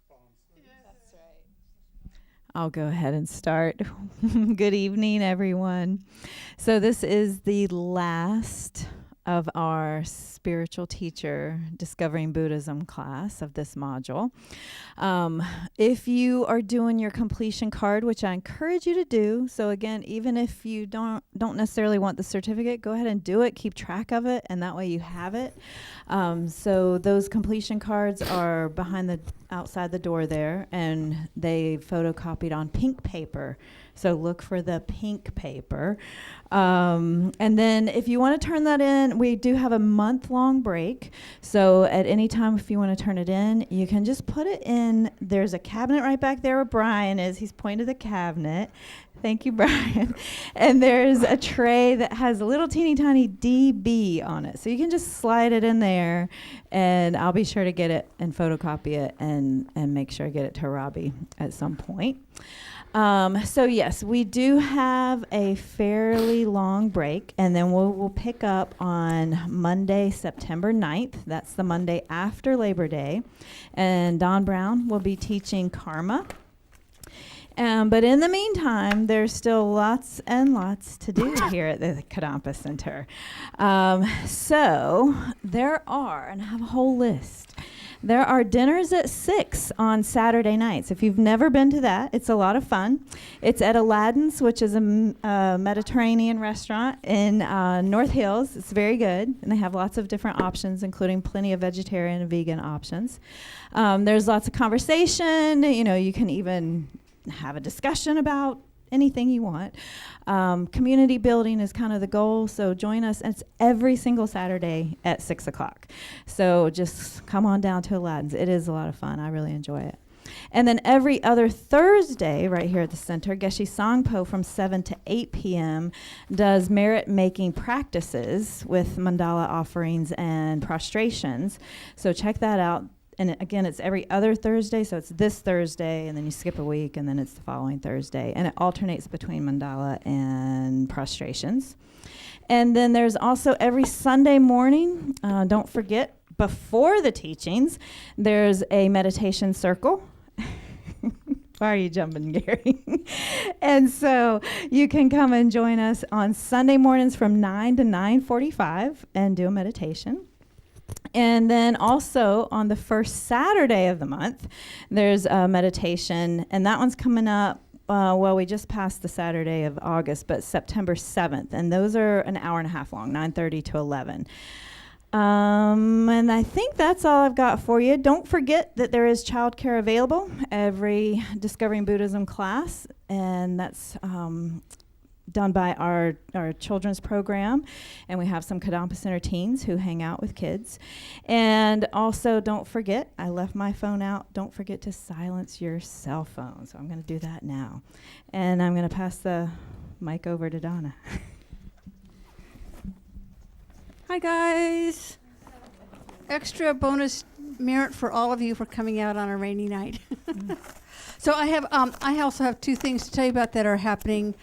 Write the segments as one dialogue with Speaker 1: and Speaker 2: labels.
Speaker 1: That's right. I'll go ahead and start. Good evening, everyone. So, this is the last of our spiritual teacher discovering Buddhism class of this module. Um, if you are doing your completion card, which I encourage you to do, so again, even if you don't necessarily want the certificate, go ahead and do it. Keep track of it, and that way you have it. So those completion cards are behind the outside the door there, and they photocopied on pink paper. So look for the pink paper. And then if you want to turn that in, we do have a month-long break. So at any time, if you want to turn it in, you can just put it in. There's a cabinet right back there where Brian is. He's pointed the cabinet. Thank you, Brian. And there's a tray that has a little teeny tiny DB on it. So you can just slide it in there, and I'll be sure to get it and photocopy it and make sure I get it to Robbie at some point. So yes, we do have a fairly long break, and then we'll pick up on Monday, September 9th. That's the Monday after Labor Day. And Don Brown will be teaching karma. But in the meantime, there's still lots and lots to do here at the Kadampa Center. So there are, and I have a whole list. There are dinners at 6 on Saturday nights. If you've never been to that, it's a lot of fun. It's at Aladdin's, which is a Mediterranean restaurant in North Hills. It's very good, and they have lots of different options, including plenty of vegetarian and vegan options. There's lots of conversation. You can even have a discussion about anything you want. Community building is kind of the goal, so join us. It's every single Saturday at 6 o'clock. So just come on down to Aladdin's. It is a lot of fun. I really enjoy it. And then every other Thursday, right here at the center, Geshe Sangpo from 7 to 8 p.m. does merit-making practices with mandala offerings and prostrations. So check that out. And again, it's every other Thursday, so it's this Thursday, and then you skip a week, and then it's the following Thursday. And it alternates between mandala and prostrations. And then there's also every Sunday morning, don't forget, before the teachings, there's a meditation circle. Why are you jumping, Gary? And so you can come and join us on Sunday mornings from 9 to 9:45 and do a meditation. And then also on the first Saturday of the month, there's a meditation, and that one's coming up. We just passed the Saturday of August, but September 7th, and those are an hour and a half long, 9:30 to 11. And I think that's all I've got for you. Don't forget that there is childcare available every Discovering Buddhism class, and that's done by our children's program, and we have some Kadampa Center teens who hang out with kids. And also, don't forget, I left my phone out. Don't forget to silence your cell phone. So I'm going to do that now. And I'm going to pass the mic over to Donna.
Speaker 2: Hi, guys. Extra bonus merit for all of you for coming out on a rainy night. So I also have two things to tell you about that are happening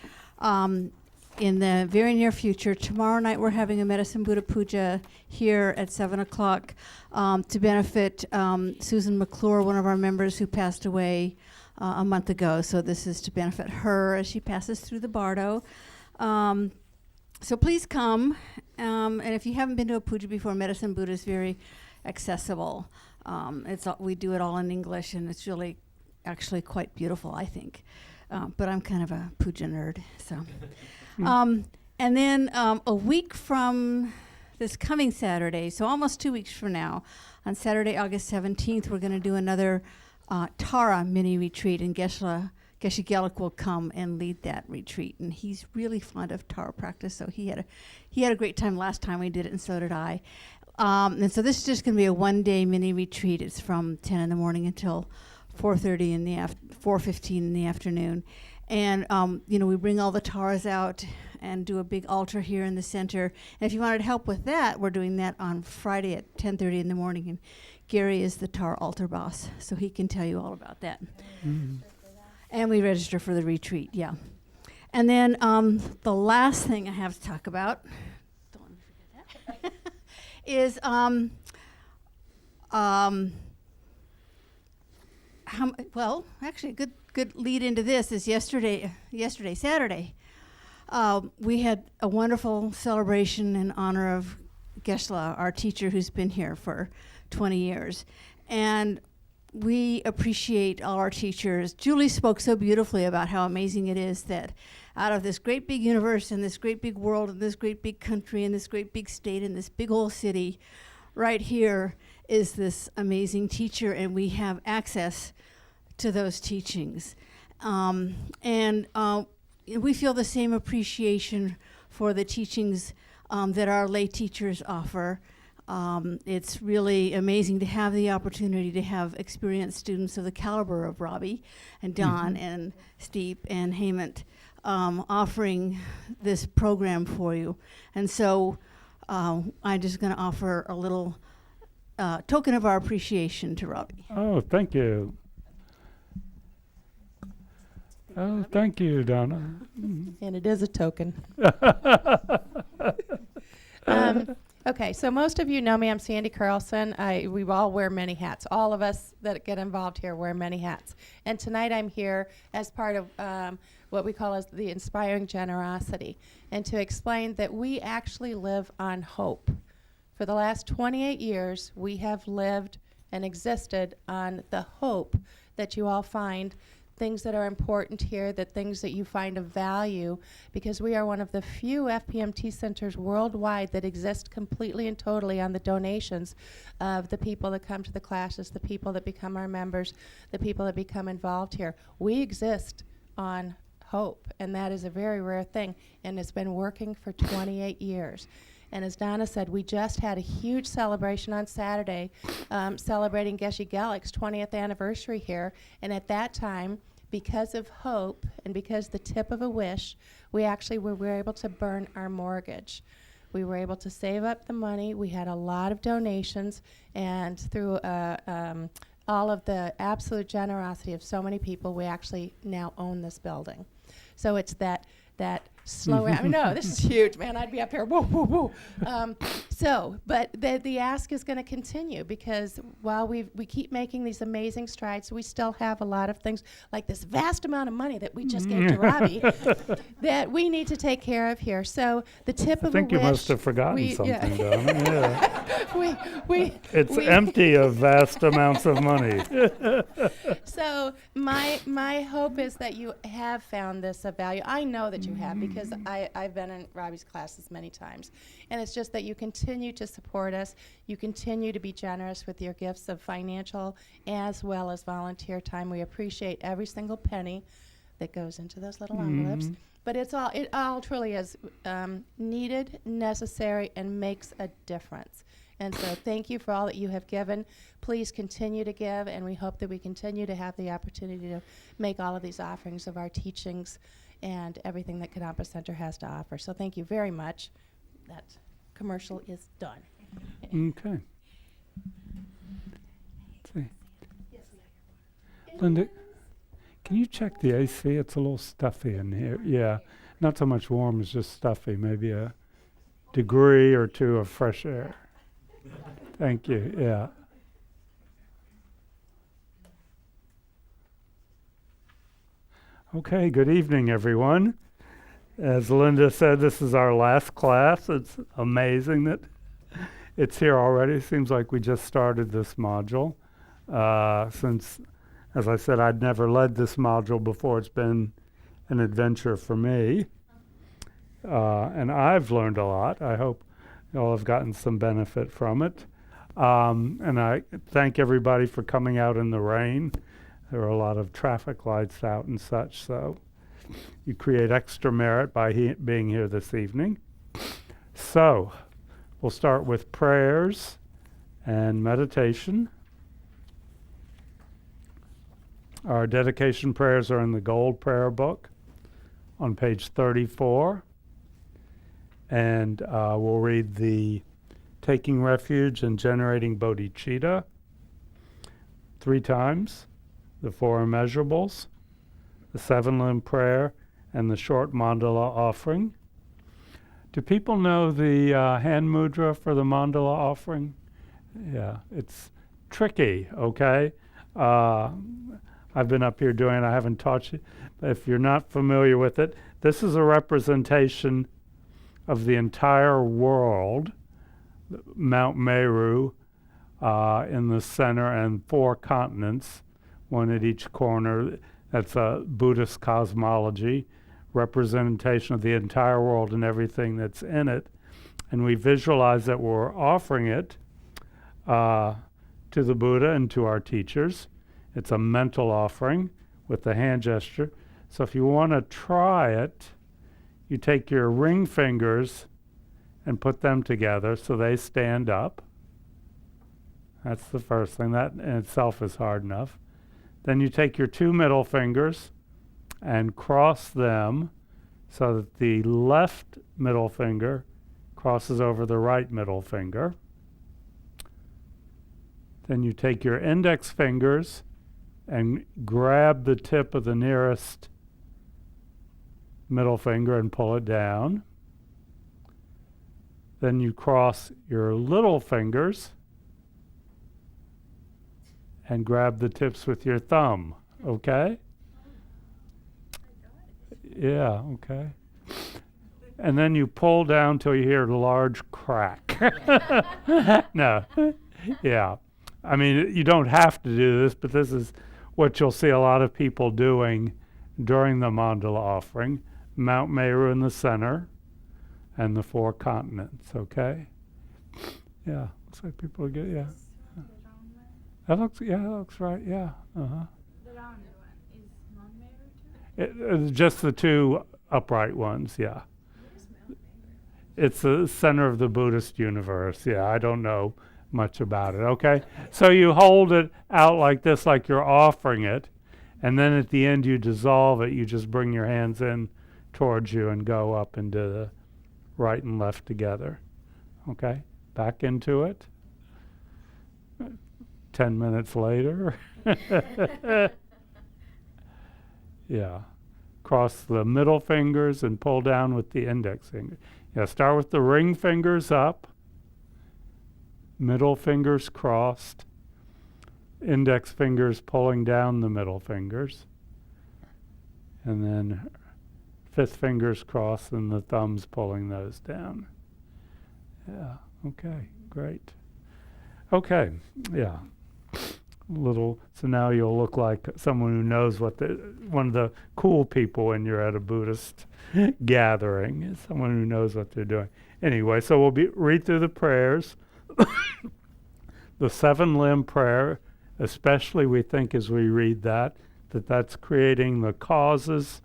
Speaker 2: in the very near future. Tomorrow night we're having a Medicine Buddha Puja here at 7 o'clock to benefit Susan McClure, one of our members who passed away a month ago. So this is to benefit her as she passes through the Bardo. So please come. And if you haven't been to a puja before, Medicine Buddha is very accessible. We do it all in English, and it's really actually quite beautiful, I think. But I'm kind of a puja nerd, so. And then a week from this coming Saturday, so almost 2 weeks from now, on Saturday, August 17th, we're going to do another Tara mini retreat, and Geshe Gelik will come and lead that retreat. And he's really fond of Tara practice, so he had a great time last time we did it, and so did I. And so this is just going to be a one-day mini retreat. It's from 10 in the morning until 4:15 in the afternoon. And, we bring all the Taras out and do a big altar here in the center. And if you wanted help with that, we're doing that on Friday at 10:30 in the morning. And Gary is the Tara altar boss, so he can tell you all about that. Mm-hmm. And we register for the retreat, yeah. And then the last thing I have to talk about, don't want to forget that, is well, actually, a good lead into this is yesterday, Saturday, we had a wonderful celebration in honor of Geshe-la, our teacher who's been here for 20 years. And we appreciate all our teachers. Julie spoke so beautifully about how amazing it is that out of this great big universe and this great big world and this great big country and this great big state and this big old city, right here is this amazing teacher, and we have access to those teachings. And we feel the same appreciation for the teachings that our lay teachers offer. It's really amazing to have the opportunity to have experienced students of the caliber of Robbie and Don and Steve and Hemant offering this program for you. And so I'm just going to offer a little token of our appreciation to Robbie.
Speaker 3: Oh, thank you. Oh, thank you, Donna.
Speaker 4: And it is a token. Okay, so most of you know me. I'm Sandy Carlson. We all wear many hats. All of us that get involved here wear many hats. And tonight I'm here as part of what we call as the Inspiring Generosity, and to explain that we actually live on hope. For the last 28 years, we have lived and existed on the hope that you all find things that are important here, that things that you find of value, because we are one of the few FPMT centers worldwide that exist completely and totally on the donations of the people that come to the classes, the people that become our members, the people that become involved here. We exist on hope, and that is a very rare thing, and it's been working for 28 years. And as Donna said, we just had a huge celebration on Saturday, celebrating Geshe Gelik's 20th anniversary here, and at that time, because of hope and because the tip of a wish, we actually were able to burn our mortgage. We were able to save up the money. We had a lot of donations, and through all of the absolute generosity of so many people, we actually now own this building. So it's that slow. I mean, no, this is huge, man. I'd be up here, whoa, whoa, whoa. But the ask is going to continue, because while we keep making these amazing strides, we still have a lot of things like this vast amount of money that we just gave to Robbie that we need to take care of here. So the tip of a wish.
Speaker 3: I think you must have forgotten something, Donna. Yeah. It's empty of vast amounts of money.
Speaker 4: So my hope is that you have found this of value. I know that you have, because I've been in Robbie's classes many times. And it's just that you continue to support us. You continue to be generous with your gifts of financial as well as volunteer time. We appreciate every single penny that goes into those little envelopes. But it all truly is needed, necessary, and makes a difference. And so thank you for all that you have given. Please continue to give, and we hope that we continue to have the opportunity to make all of these offerings of our teachings and everything that Kadampa Center has to offer. So thank you very much. That commercial is done.
Speaker 3: Okay. Let's see. Linda, can you check the AC? It's a little stuffy in here. Yeah, not so much warm, it's just stuffy. Maybe a degree or two of fresh air. Thank you, yeah. Okay, good evening, everyone. As Linda said, this is our last class. It's amazing that it's here already. Seems like we just started this module. Since, as I said, I'd never led this module before. It's been an adventure for me. And I've learned a lot. I hope you all have gotten some benefit from it. And I thank everybody for coming out in the rain. There are a lot of traffic lights out and such, so you create extra merit by being here this evening. So we'll start with prayers and meditation. Our dedication prayers are in the Gold Prayer Book on page 34. And we'll read the Taking Refuge and Generating Bodhicitta 3 times, the 4 immeasurables, the 7-limb prayer, and the short mandala offering. Do people know the hand mudra for the mandala offering? Yeah, it's tricky, okay? I've been up here doing it. I haven't taught you. If you're not familiar with it, this is a representation of the entire world. Mount Meru in the center and 4 continents, one at each corner. That's a Buddhist cosmology, representation of the entire world and everything that's in it. And we visualize that we're offering it to the Buddha and to our teachers. It's a mental offering with the hand gesture. So if you want to try it, you take your ring fingers and put them together so they stand up. That's the first thing. That in itself is hard enough. Then you take your 2 middle fingers and cross them so that the left middle finger crosses over the right middle finger. Then you take your index fingers and grab the tip of the nearest middle finger and pull it down. Then you cross your little fingers and grab the tips with your thumb, okay? Yeah, okay. And then you pull down till you hear a large crack. No, yeah. I mean, you don't have to do this, but this is what you'll see a lot of people doing during the mandala offering. Mount Meru in the center and the 4 continents, okay? Yeah, looks like people are good, yeah. That looks right, yeah. Uh-huh.
Speaker 5: The round one is Mount Meru too?
Speaker 3: It's just the 2 upright ones, yeah. It's the center of the Buddhist universe, yeah. I don't know much about it, okay? So you hold it out like this, like you're offering it, and then at the end you dissolve it. You just bring your hands in towards you and go up into the right and left together, okay? Back into it. 10 minutes later. Yeah. Cross the middle fingers and pull down with the index finger. Yeah, start with the ring fingers up, middle fingers crossed, index fingers pulling down the middle fingers, and then 5th fingers crossed and the thumbs pulling those down. Yeah, okay, great. Okay, yeah. So now you'll look like someone who knows one of the cool people when you're at a Buddhist gathering, is someone who knows what they're doing. Anyway, so we'll read through the prayers. The 7-limb prayer, especially we think as we read that's creating the causes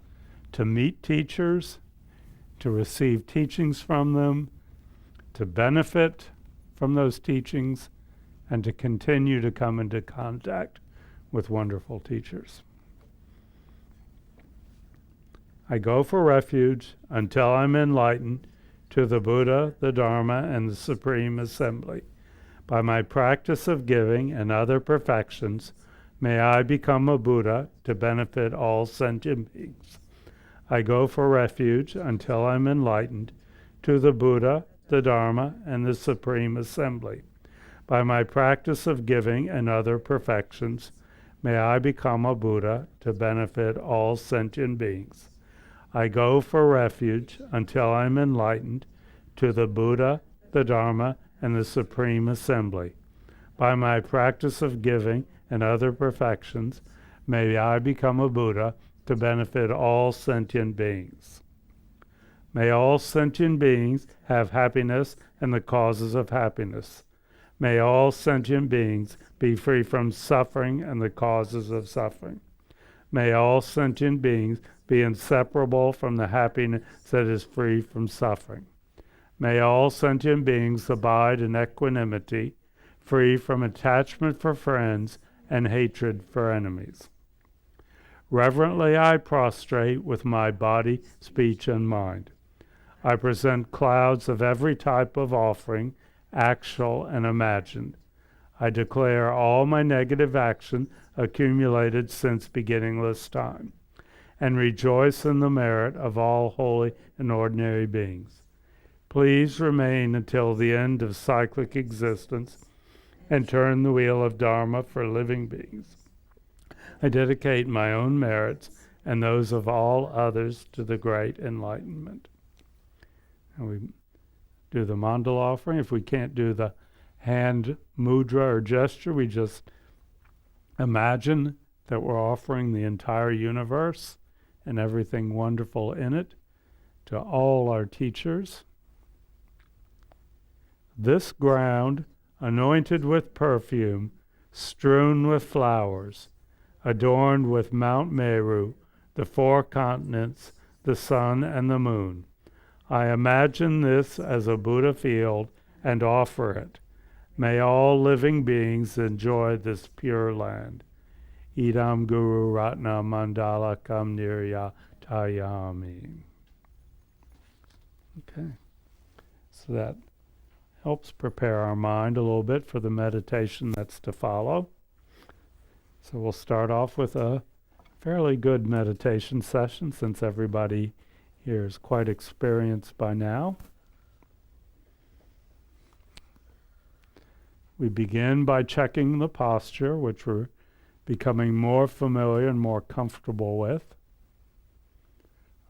Speaker 3: to meet teachers, to receive teachings from them, to benefit from those teachings, and to continue to come into contact with wonderful teachers. I go for refuge until I'm enlightened to the Buddha, the Dharma, and the Supreme Assembly. By my practice of giving and other perfections, may I become a Buddha to benefit all sentient beings. I go for refuge until I'm enlightened to the Buddha, the Dharma, and the Supreme Assembly. By my practice of giving and other perfections, may I become a Buddha to benefit all sentient beings. I go for refuge until I'm enlightened to the Buddha, the Dharma, and the Supreme Assembly. By my practice of giving and other perfections, may I become a Buddha to benefit all sentient beings. May all sentient beings have happiness and the causes of happiness. May all sentient beings be free from suffering and the causes of suffering. May all sentient beings be inseparable from the happiness that is free from suffering. May all sentient beings abide in equanimity, free from attachment for friends and hatred for enemies. Reverently I prostrate with my body, speech, and mind. I present clouds of every type of offering, actual and imagined. I declare all my negative action accumulated since beginningless time, and rejoice in the merit of all holy and ordinary beings. Please remain until the end of cyclic existence and turn the wheel of Dharma for living beings. I dedicate my own merits and those of all others to the great enlightenment. And we do the mandala offering. If we can't do the hand mudra or gesture, we just imagine that we're offering the entire universe and everything wonderful in it to all our teachers. This ground, anointed with perfume, strewn with flowers, adorned with Mount Meru, the 4 continents, the sun and the moon. I imagine this as a Buddha field and offer it. May all living beings enjoy this pure land. Idam Guru Ratna Mandala Kam Niryatayami. Okay, so that helps prepare our mind a little bit for the meditation that's to follow. So we'll start off with a fairly good meditation session since everybody here is quite experienced by now. We begin by checking the posture, which we're becoming more familiar and more comfortable with.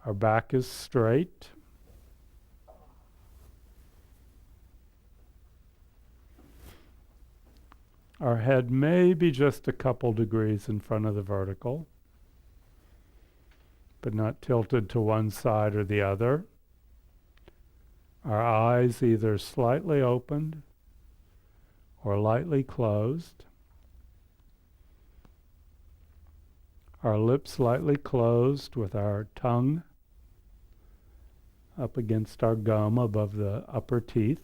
Speaker 3: Our back is straight. Our head may be just a couple degrees in front of the vertical, but not tilted to one side or the other. Our eyes either slightly opened or lightly closed. Our lips slightly closed with our tongue up against our gum above the upper teeth.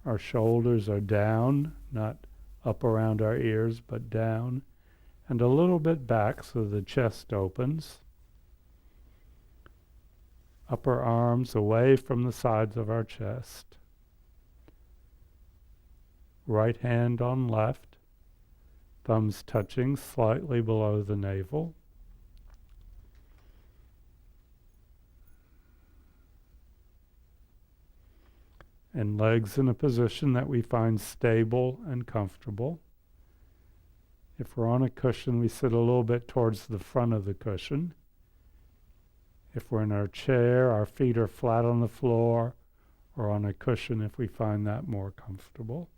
Speaker 3: Our shoulders are down, not up around our ears, but down, and a little bit back so the chest opens. Upper arms away from the sides of our chest. Right hand on left, thumbs touching slightly below the navel. And legs in a position that we find stable and comfortable. If we're on a cushion, we sit a little bit towards the front of the cushion. If we're in our chair, our feet are flat on the floor or on a cushion if we find that more comfortable.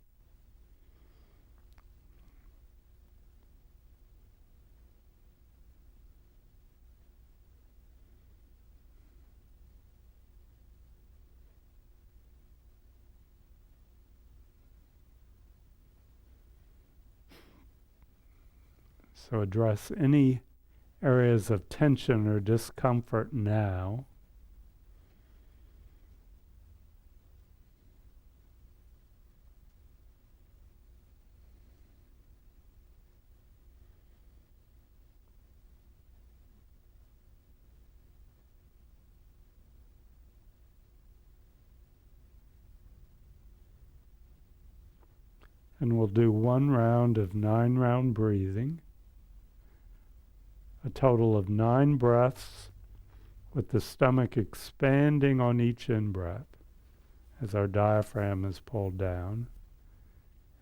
Speaker 3: So address any areas of tension or discomfort now. And we'll do 1 round of 9-round breathing. A total of 9 breaths with the stomach expanding on each in-breath as our diaphragm is pulled down,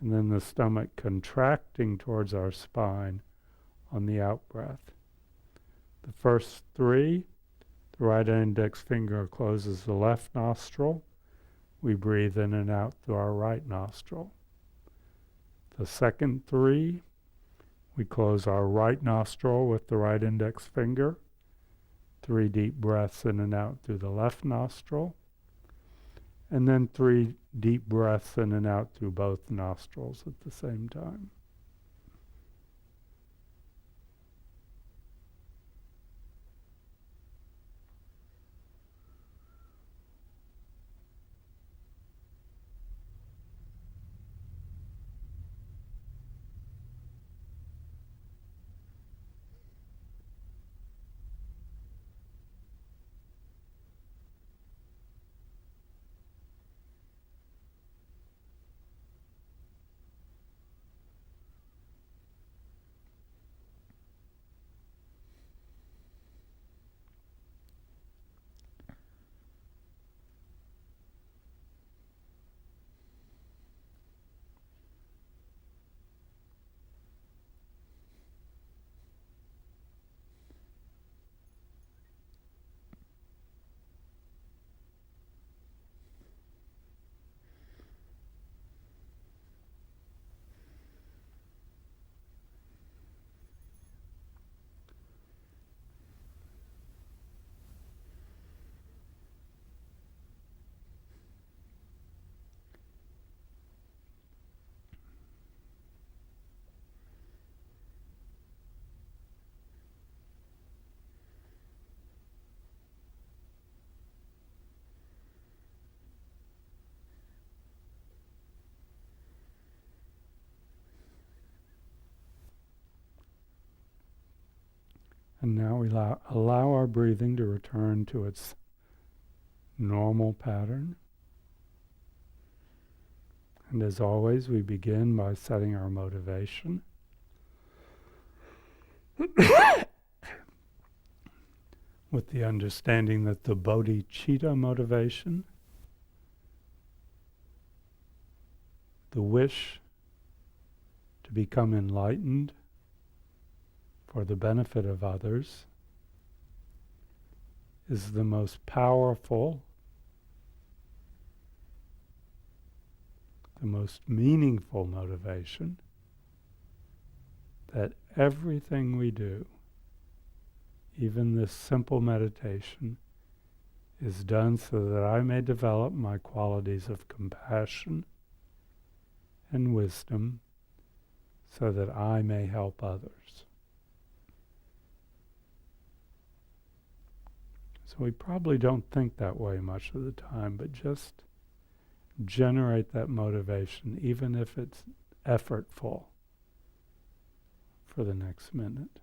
Speaker 3: and then the stomach contracting towards our spine on the out-breath. The first 3, the right index finger closes the left nostril. We breathe in and out through our right nostril. The second 3, we close our right nostril with the right index finger. 3 deep breaths in and out through the left nostril. And then 3 deep breaths in and out through both nostrils at the same time. And now we allow our breathing to return to its normal pattern. And as always, we begin by setting our motivation. With the understanding that the bodhicitta motivation, the wish to become enlightened for the benefit of others, is the most powerful, the most meaningful motivation, that everything we do, even this simple meditation, is done so that I may develop my qualities of compassion and wisdom, so that I may help others. So we probably don't think that way much of the time, but just generate that motivation, even if it's effortful, for the next minute.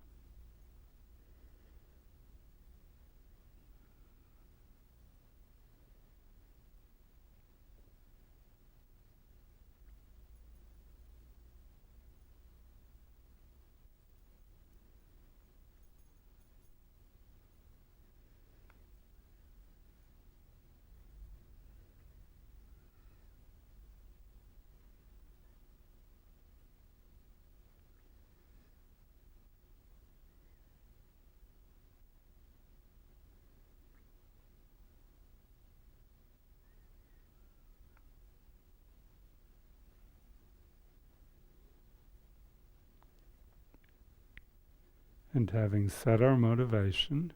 Speaker 3: And having set our motivation,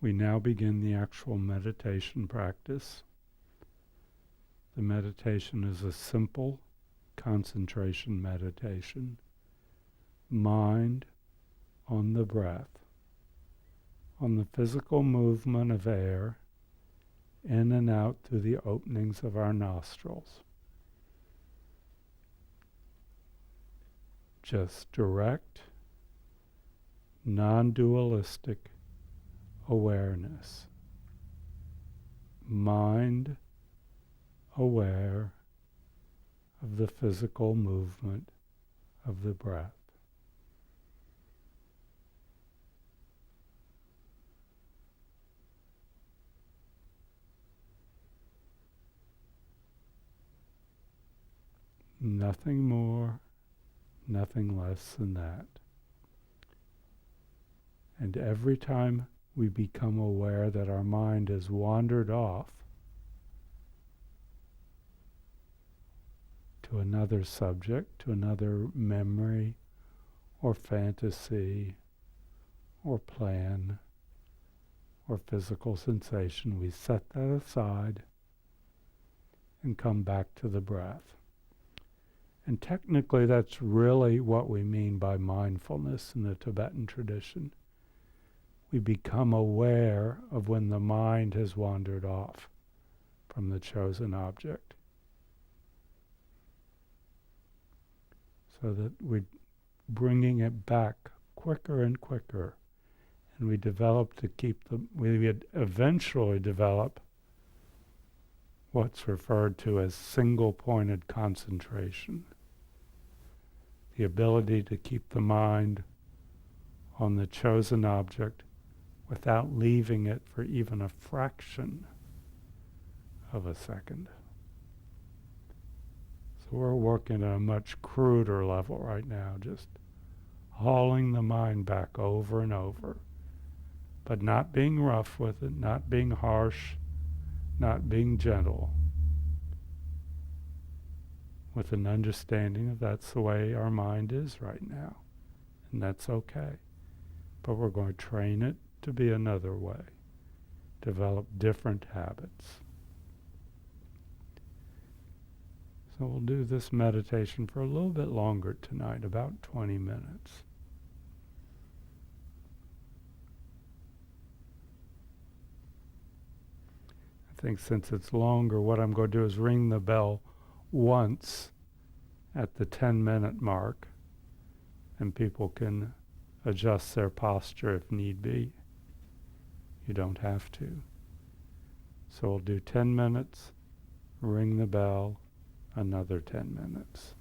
Speaker 3: we now begin the actual meditation practice. The meditation is a simple concentration meditation. Mind on the breath, on the physical movement of air in and out through the openings of our nostrils. Just direct, non-dualistic awareness. Mind aware of the physical movement of the breath. Nothing more, nothing less than that. And every time we become aware that our mind has wandered off to another subject, to another memory or fantasy or plan or physical sensation, we set that aside and come back to the breath. And technically that's really what we mean by mindfulness in the Tibetan tradition. We become aware of when the mind has wandered off from the chosen object, so that we're bringing it back quicker and quicker, and we eventually develop what's referred to as single-pointed concentration, the ability to keep the mind on the chosen object without leaving it for even a fraction of a second. So we're working at a much cruder level right now, just hauling the mind back over and over, but not being rough with it, not being harsh, not being gentle, with an understanding that that's the way our mind is right now, and that's okay. But we're going to train it to be another way, develop different habits. So we'll do this meditation for a little bit longer tonight, about 20 minutes. I think since it's longer, what I'm going to do is ring the bell once at the 10-minute mark, and people can adjust their posture if need be. You don't have to. So we'll do 10 minutes, ring the bell, another 10 minutes.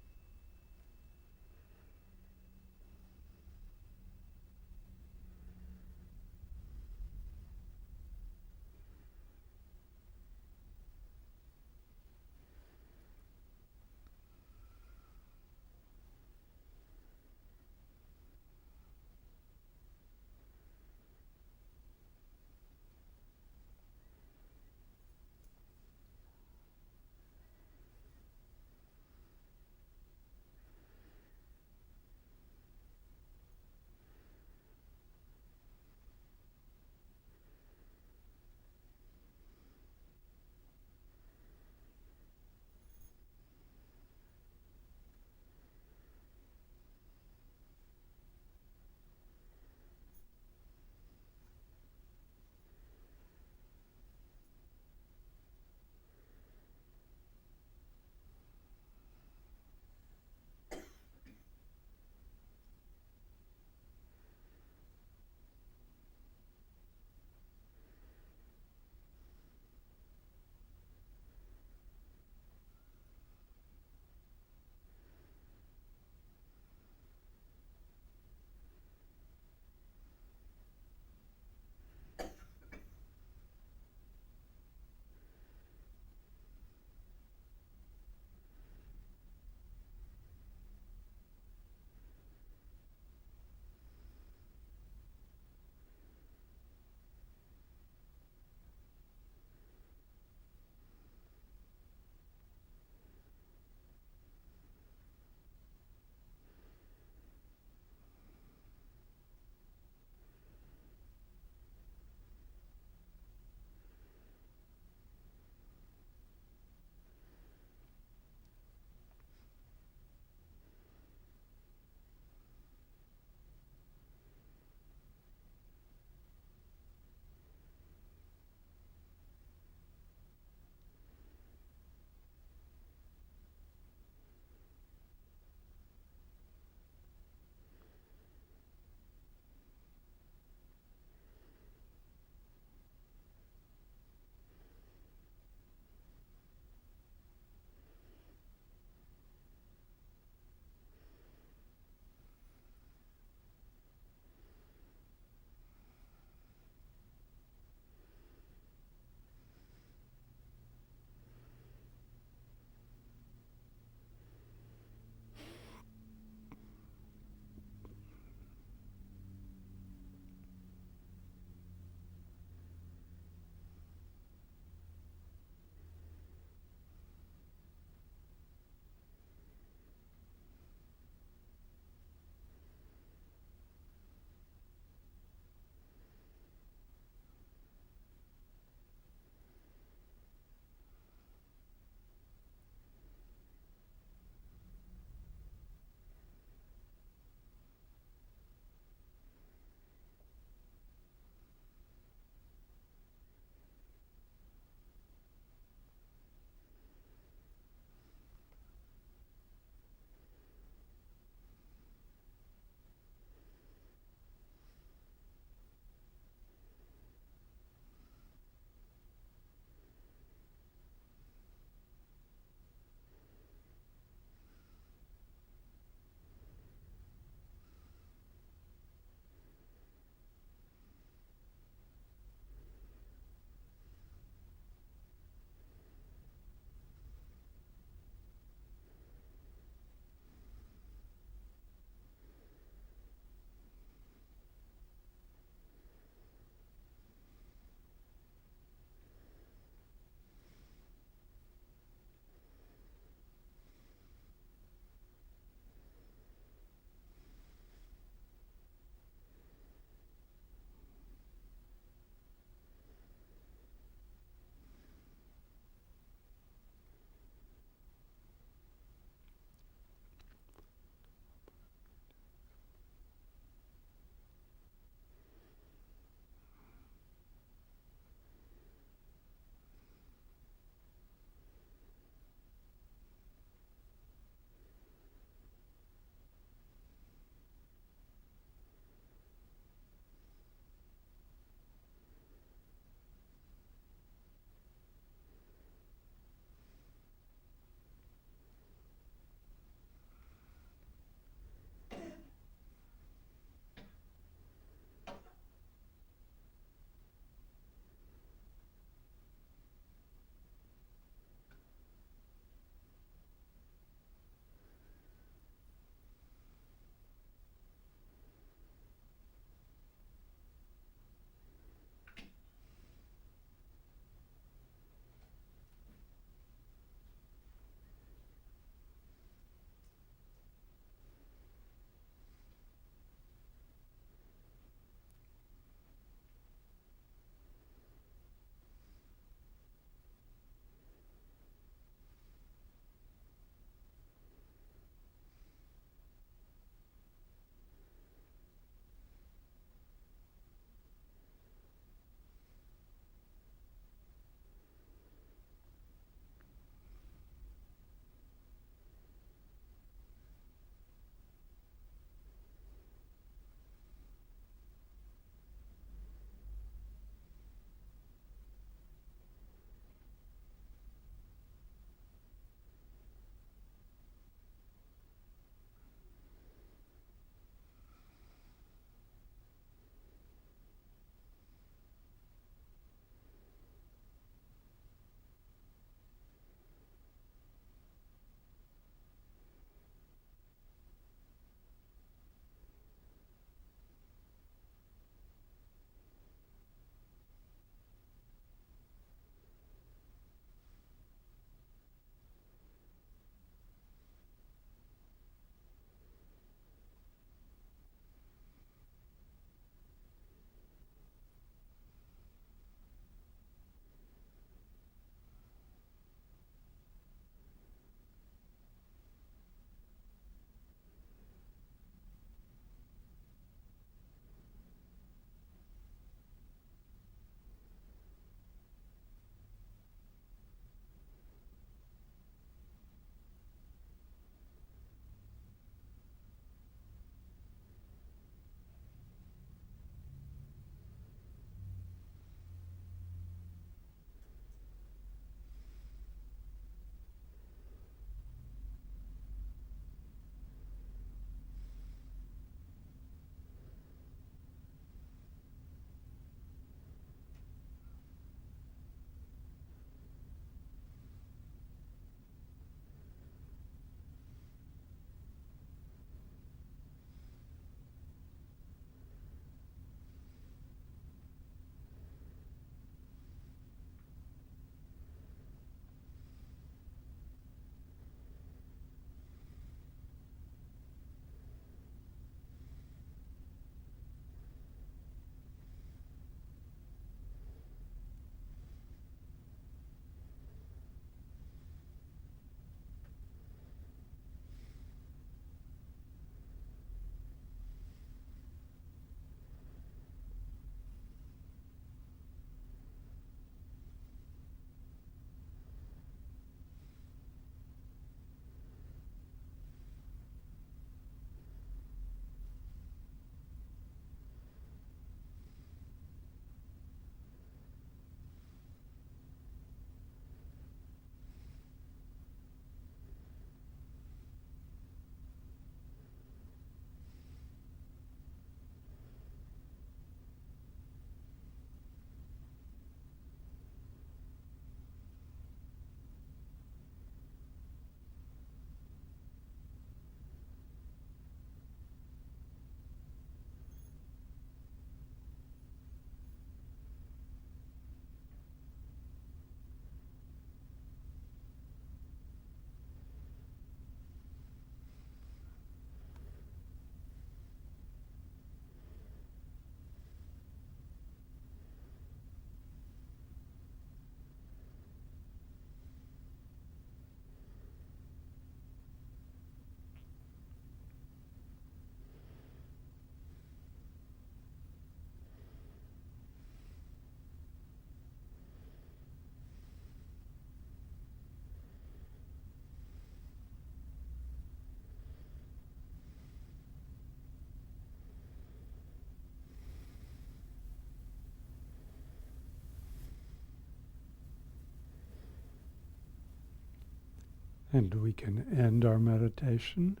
Speaker 3: And we can end our meditation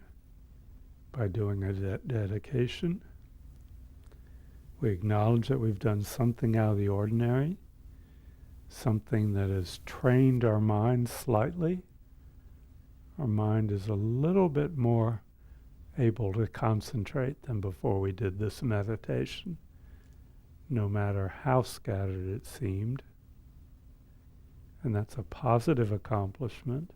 Speaker 3: by doing a dedication. We acknowledge that we've done something out of the ordinary, something that has trained our mind slightly. Our mind is a little bit more able to concentrate than before we did this meditation, no matter how scattered it seemed. And that's a positive accomplishment.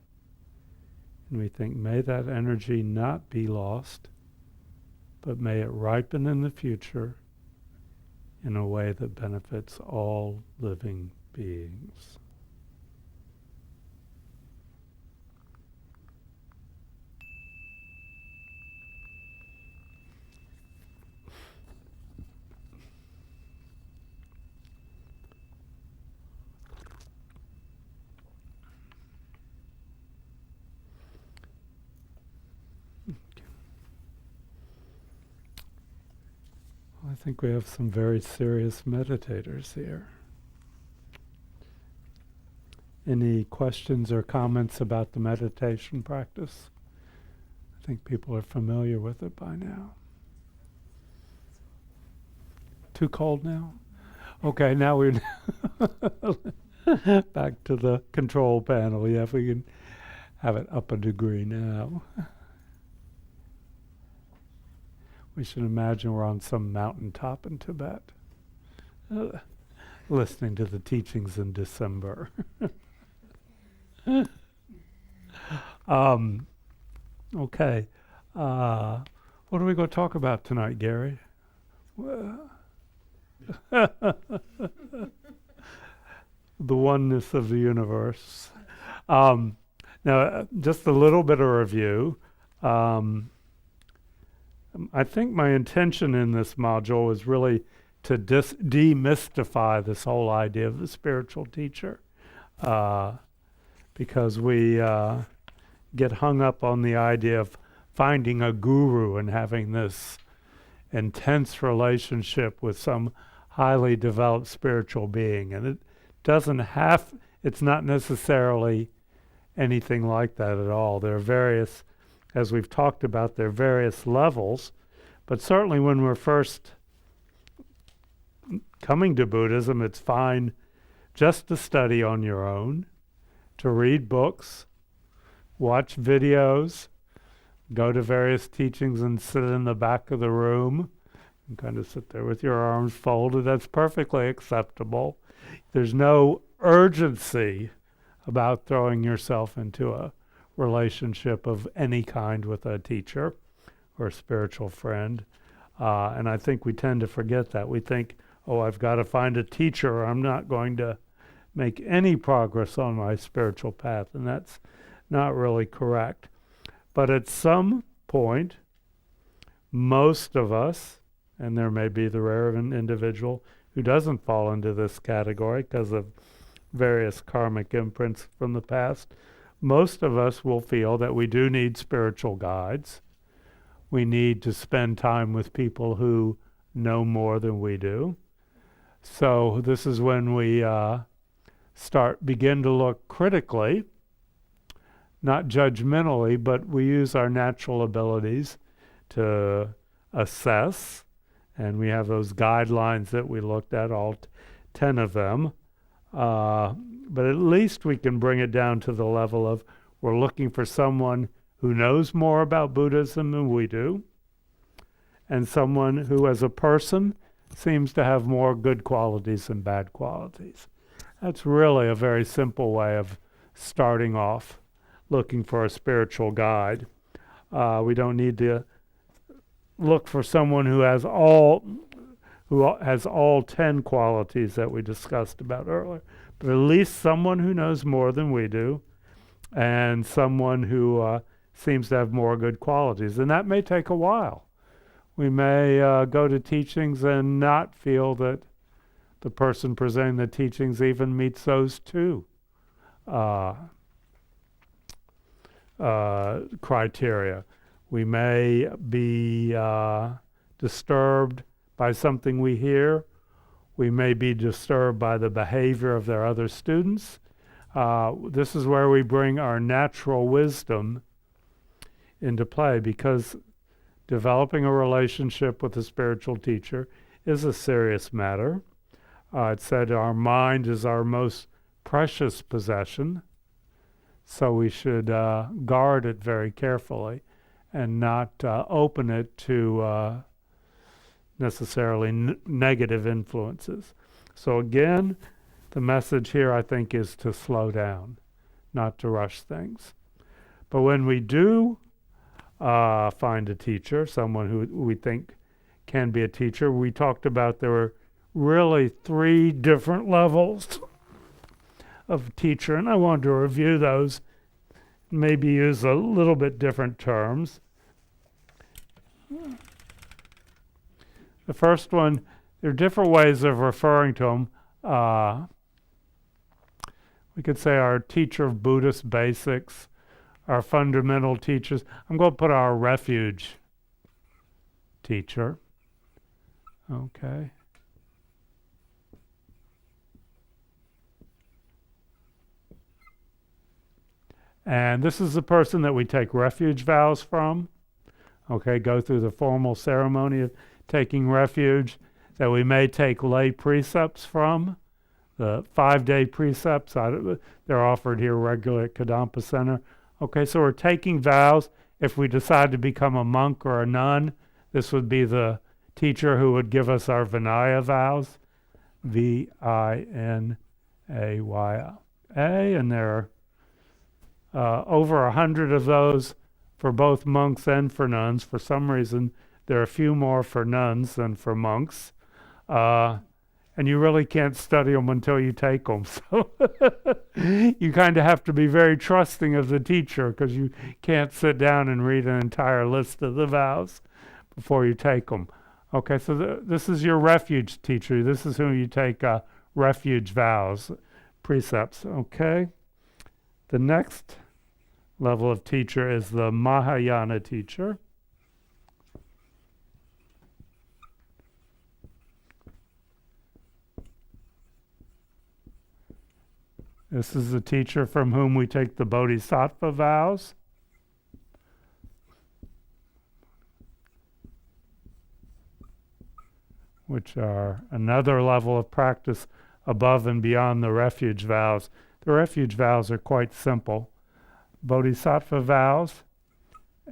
Speaker 3: And we think, may that energy not be lost, but may it ripen in the future in a way that benefits all living beings. I think we have some very serious meditators here. Any questions or comments about the meditation practice? I think people are familiar with it by now. Too cold now? Okay, now we're back to the control panel. Yeah, if we can have it up a degree now. We should imagine we're on some mountaintop in Tibet, listening to the teachings in December. Okay. What are we going to talk about tonight, Gary? The oneness of the universe. Now, just a little bit of review. I think my intention in this module is really to demystify this whole idea of the spiritual teacher, because we get hung up on the idea of finding a guru and having this intense relationship with some highly developed spiritual being. And it's not necessarily anything like that at all. There are various, as we've talked about, there are various levels, but certainly when we're first coming to Buddhism, it's fine just to study on your own, to read books, watch videos, go to various teachings and sit in the back of the room and kind of sit there with your arms folded. That's perfectly acceptable. There's no urgency about throwing yourself into a relationship of any kind with a teacher or a spiritual friend. And I think we tend to forget that. We think, oh, I've got to find a teacher or I'm not going to make any progress on my spiritual path. And that's not really correct. But at some point, most of us, and there may be the rare individual who doesn't fall into this category because of various karmic imprints from the past, most of us will feel that we do need spiritual guides. We need to spend time with people who know more than we do. So this is when we begin to look critically, not judgmentally, but we use our natural abilities to assess. And we have those guidelines that we looked at, all 10 of them. But at least we can bring it down to the level of we're looking for someone who knows more about Buddhism than we do, and someone who as a person seems to have more good qualities than bad qualities. That's really a very simple way of starting off looking for a spiritual guide. We don't need to look for someone who has all 10 qualities that we discussed about earlier, but at least someone who knows more than we do, and someone who seems to have more good qualities. And that may take a while. We may go to teachings and not feel that the person presenting the teachings even meets those two criteria. We may be disturbed by something we hear. We may be disturbed by the behavior of their other students. This is where we bring our natural wisdom into play, because developing a relationship with a spiritual teacher is a serious matter. It said our mind is our most precious possession, so we should guard it very carefully and not open it to necessarily negative influences. So again, the message here, I think, is to slow down, not to rush things. But when we do find a teacher, someone who we think can be a teacher, we talked about there were really 3 different levels of teacher, and I wanted to review those, maybe use a little bit different terms. The first one, there are different ways of referring to them. We could say our teacher of Buddhist basics, our fundamental teachers. I'm going to put our refuge teacher. Okay. And this is the person that we take refuge vows from. Okay, go through the formal ceremony of taking refuge, that we may take lay precepts from. The 5-day precepts, they're offered here regularly at Kadampa Center. Okay, so we're taking vows. If we decide to become a monk or a nun, this would be the teacher who would give us our Vinaya vows, Vinaya. And there are over 100 of those for both monks and for nuns. For some reason, there are a few more for nuns than for monks. And you really can't study them until you take them. So you kind of have to be very trusting of the teacher, because you can't sit down and read an entire list of the vows before you take them. Okay, so this is your refuge teacher. This is who you take refuge vows, precepts. Okay. The next level of teacher is the Mahayana teacher. This is the teacher from whom we take the Bodhisattva vows. Which are another level of practice above and beyond the refuge vows. The refuge vows are quite simple. Bodhisattva vows,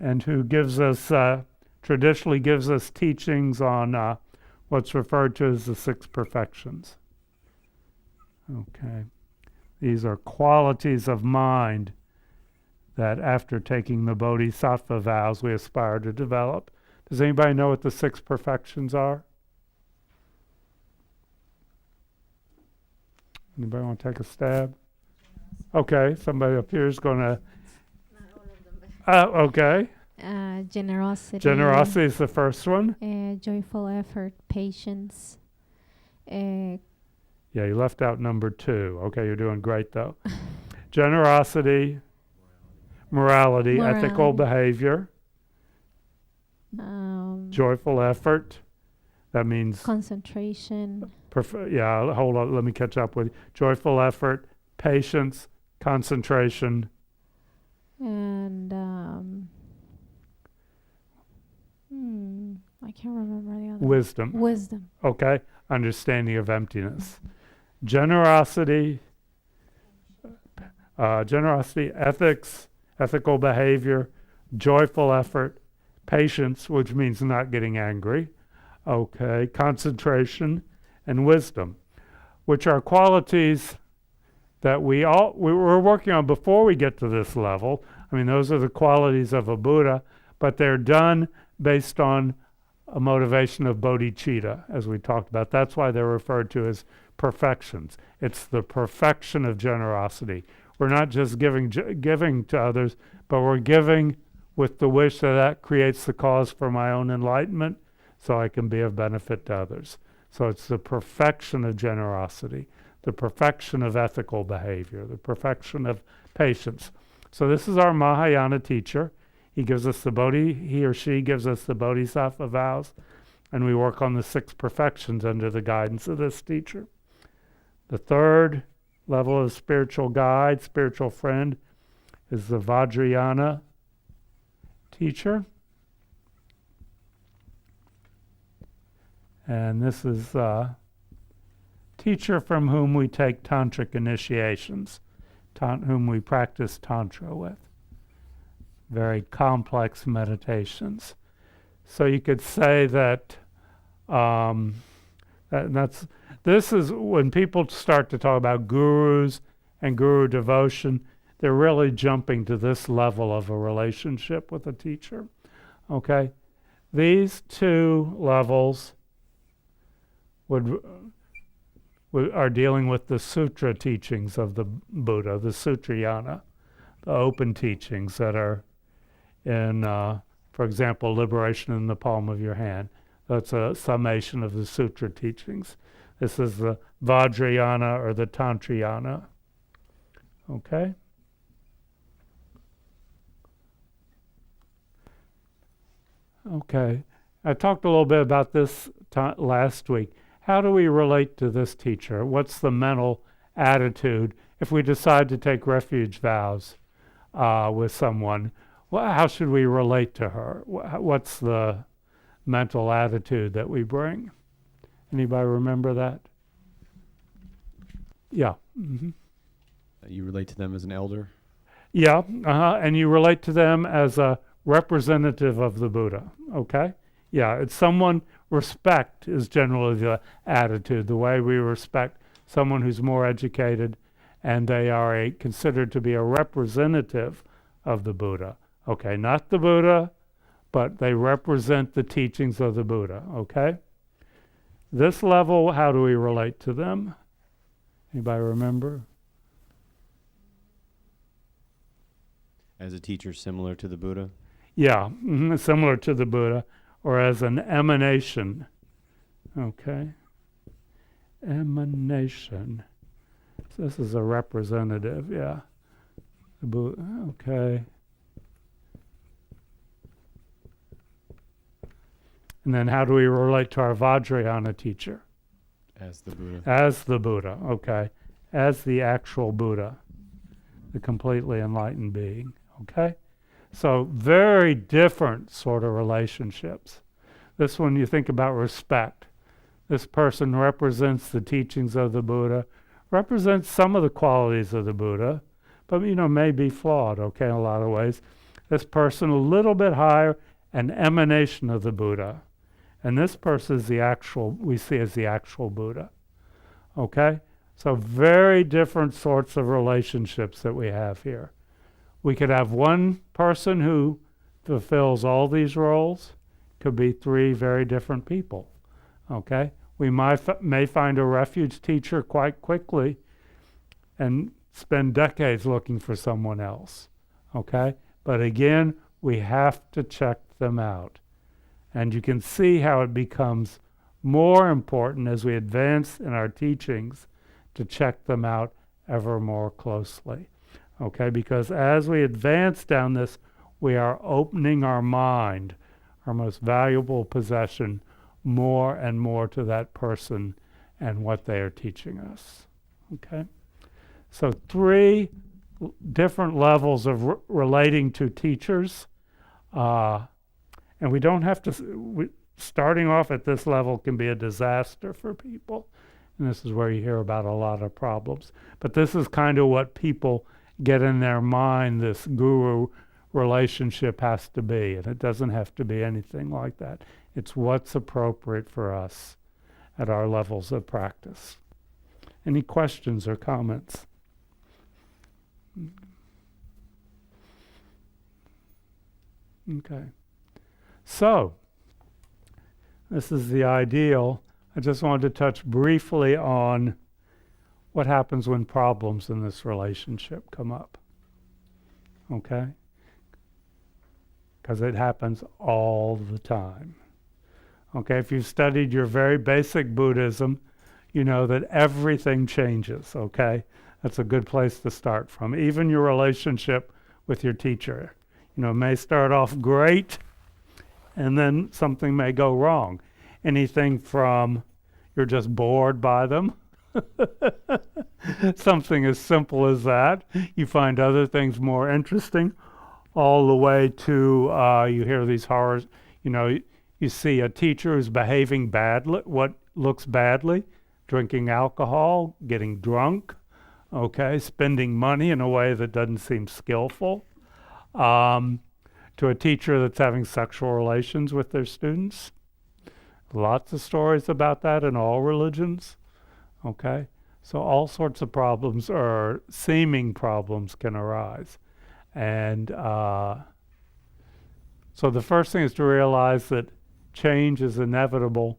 Speaker 3: and who gives us, traditionally gives us teachings on what's referred to as the 6 perfections. Okay. These are qualities of mind that after taking the Bodhisattva vows we aspire to develop. Does anybody know what the 6 perfections are? Anybody want to take a stab? Okay, somebody up here is going to... okay.
Speaker 5: Generosity.
Speaker 3: Generosity is the first one.
Speaker 5: Joyful effort, patience.
Speaker 3: Yeah, you left out number 2. Okay, you're doing great though. Generosity, morality, ethical behavior, joyful effort. That means
Speaker 5: concentration.
Speaker 3: Hold on, let me catch up with you. Joyful effort, patience, concentration.
Speaker 5: And I can't remember the other.
Speaker 3: Wisdom.
Speaker 5: Wisdom.
Speaker 3: Okay, understanding of emptiness. Generosity, ethics, ethical behavior, joyful effort, patience, which means not getting angry, okay, concentration, and wisdom, which are qualities that we're working on before we get to this level. I mean, those are the qualities of a Buddha, but they're done based on a motivation of bodhicitta, as we talked about. That's why they're referred to as perfections. It's the perfection of generosity. We're not just giving to others, but we're giving with the wish that creates the cause for my own enlightenment, so I can be of benefit to others. So it's the perfection of generosity, the perfection of ethical behavior, the perfection of patience. So this is our Mahayana teacher. He or she gives us the Bodhisattva vows, and we work on the 6 perfections under the guidance of this teacher. The third level of spiritual guide, spiritual friend, is the Vajrayana teacher. And this is a teacher from whom we take tantric initiations, whom we practice tantra with. Very complex meditations. So you could say that this is when people start to talk about gurus and guru devotion, they're really jumping to this level of a relationship with a teacher. Okay? These two levels are dealing with the sutra teachings of the Buddha, the Sutrayana, the open teachings that are in, for example, liberation in the palm of your hand. That's a summation of the sutra teachings. This is the Vajrayana or the Tantrayana. Okay? Okay. I talked a little bit about this last week. How do we relate to this teacher? What's the mental attitude if we decide to take refuge vows with someone? Well, how should we relate to her? What's the mental attitude that we bring? Anybody remember that? Yeah. Mm-hmm.
Speaker 6: You relate to them as an elder?
Speaker 3: Yeah, and you relate to them as a representative of the Buddha, okay? Yeah, it's someone, respect is generally the attitude, the way we respect someone who's more educated and they are considered to be a representative of the Buddha. Okay, not the Buddha, but they represent the teachings of the Buddha, okay? This level, how do we relate to them? Anybody remember?
Speaker 6: As a teacher similar to the Buddha?
Speaker 3: Yeah, similar to the Buddha, or as an emanation. Okay? Emanation. So this is a representative, yeah. The Buddha, okay. And then how do we relate to our Vajrayana teacher?
Speaker 6: As the Buddha.
Speaker 3: As the Buddha, okay. As the actual Buddha, the completely enlightened being, okay? So very different sort of relationships. This one you think about respect. This person represents the teachings of the Buddha, represents some of the qualities of the Buddha, but may be flawed, okay, in a lot of ways. This person a little bit higher, an emanation of the Buddha. And this person is we see as the actual Buddha. Okay? So very different sorts of relationships that we have here. We could have one person who fulfills all these roles. Could be three very different people. Okay? We may find a refuge teacher quite quickly and spend decades looking for someone else. Okay? But again, we have to check them out. And you can see how it becomes more important as we advance in our teachings to check them out ever more closely. Okay, because as we advance down this, we are opening our mind, our most valuable possession, more and more to that person and what they are teaching us. Okay? So 3 different levels of relating to teachers. And we don't have to, starting off at this level can be a disaster for people. And this is where you hear about a lot of problems. But this is kind of what people get in their mind this guru relationship has to be. And it doesn't have to be anything like that. It's what's appropriate for us at our levels of practice. Any questions or comments? Okay. So, this is the ideal. I just wanted to touch briefly on what happens when problems in this relationship come up. Okay? Because it happens all the time. Okay, if you've studied your very basic Buddhism, you know that everything changes, okay? That's a good place to start from. Even your relationship with your teacher. May start off great, and then something may go wrong. Anything from you're just bored by them, Something as simple as that. You find other things more interesting, all the way to you hear these horrors. You see a teacher who's behaving badly, what looks badly, drinking alcohol, getting drunk, okay, spending money in a way that doesn't seem skillful, to a teacher that's having sexual relations with their students. Lots of stories about that in all religions, okay? So all sorts of problems or seeming problems can arise. And so the first thing is to realize that change is inevitable,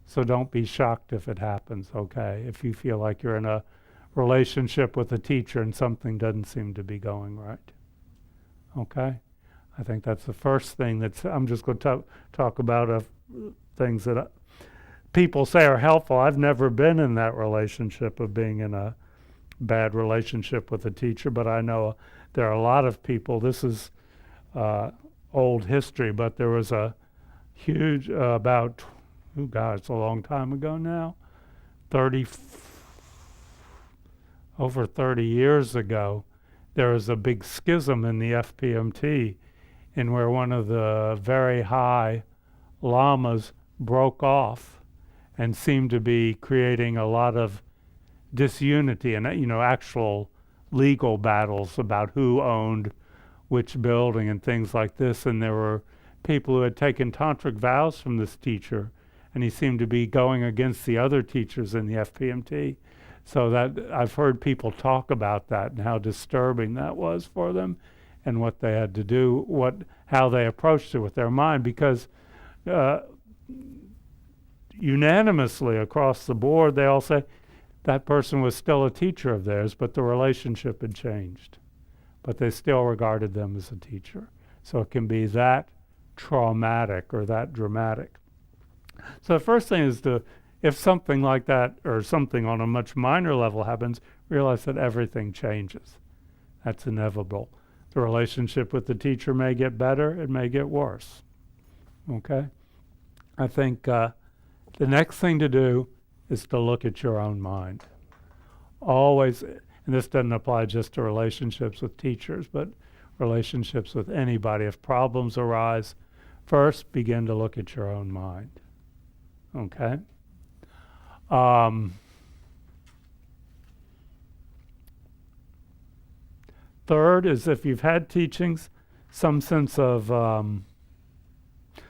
Speaker 3: so don't be shocked if it happens, okay? If you feel like you're in a relationship with a teacher and something doesn't seem to be going right, okay? I think that's the first thing I'm just going to talk about things that people say are helpful. I've never been in that relationship of being in a bad relationship with a teacher, but I know there are a lot of people. This is old history, but there was a huge, it's a long time ago now, over 30 years ago, there was a big schism in the FPMT in where one of the very high lamas broke off and seemed to be creating a lot of disunity and actual legal battles about who owned which building and things like this. And there were people who had taken tantric vows from this teacher, and he seemed to be going against the other teachers in the FPMT. So that I've heard people talk about that and how disturbing that was for them, and what they had to do, how they approached it with their mind, because unanimously across the board, they all say that person was still a teacher of theirs, but the relationship had changed. But they still regarded them as a teacher. So it can be that traumatic or that dramatic. So the first thing is if something like that or something on a much minor level happens, realize that everything changes. That's inevitable. The relationship with the teacher may get better, it may get worse. Okay? I think the next thing to do is to look at your own mind. Always, and this doesn't apply just to relationships with teachers, but relationships with anybody. If problems arise, first begin to look at your own mind. Okay? Third is if you've had teachings, some sense of,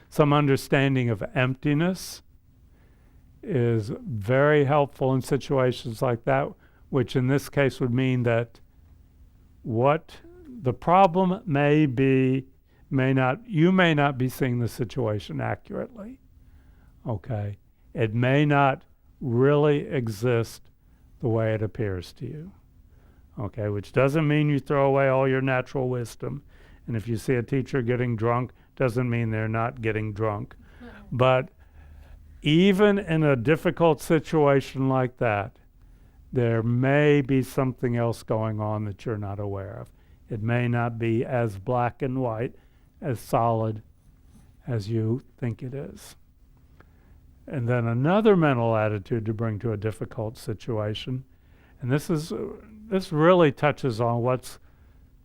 Speaker 3: some understanding of emptiness is very helpful in situations like that, which in this case would mean that what the problem you may not be seeing the situation accurately, okay? It may not really exist the way it appears to you, okay? Which doesn't mean you throw away all your natural wisdom. And if you see a teacher getting drunk, doesn't mean they're not getting drunk. But even in a difficult situation like that, there may be something else going on that you're not aware of. It may not be as black and white, as solid as you think it is. And then another mental attitude to bring to a difficult situation, and this really touches on what's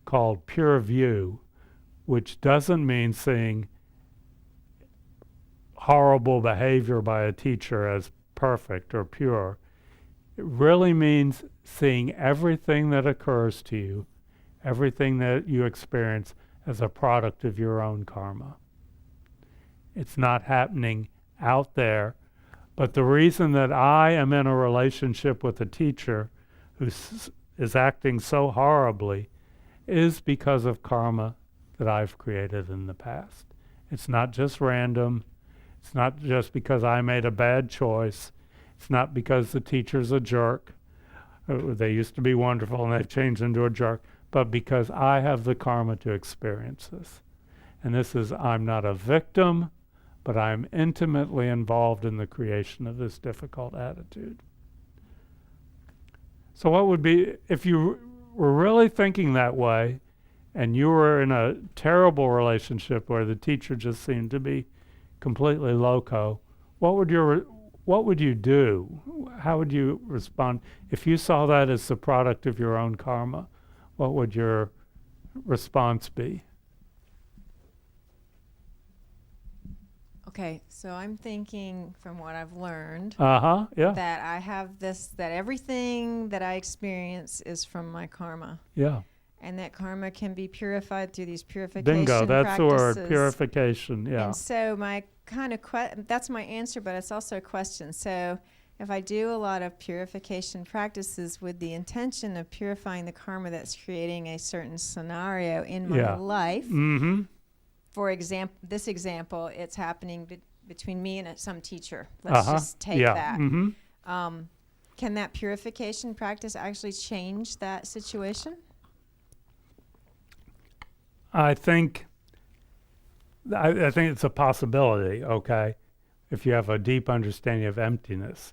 Speaker 3: called pure view, which doesn't mean seeing horrible behavior by a teacher as perfect or pure. It really means seeing everything that occurs to you, everything that you experience as a product of your own karma. It's not happening out there, but the reason that I am in a relationship with a teacher who is acting so horribly is because of karma that I've created in the past. It's not just random. It's not just because I made a bad choice. It's not because the teacher's a jerk. They used to be wonderful and they've changed into a jerk, but because I have the karma to experience this. And I'm not a victim, but I'm intimately involved in the creation of this difficult attitude. So what would be, if you were really thinking that way, and you were in a terrible relationship where the teacher just seemed to be completely loco, what would your what would you do? How would you respond if you saw that as the product of your own karma? What would your response be?
Speaker 7: Okay, so I'm thinking from what I've learned
Speaker 3: Yeah.
Speaker 7: that I have this, that everything that I experience is from my karma.
Speaker 3: Yeah.
Speaker 7: And that karma can be purified through these purification
Speaker 3: Bingo. That's the
Speaker 7: practices.
Speaker 3: word, purification. Yeah.
Speaker 7: And so my kind of that's my answer, but it's also a question. So if I do a lot of purification practices with the intention of purifying the karma that's creating a certain scenario in my life,
Speaker 3: Mm-hmm.
Speaker 7: for example, this example, it's happening between me and some teacher. Let's just take that.
Speaker 3: Mm-hmm.
Speaker 7: Can that purification practice actually change that situation?
Speaker 3: I think it's a possibility, okay, if you have a deep understanding of emptiness.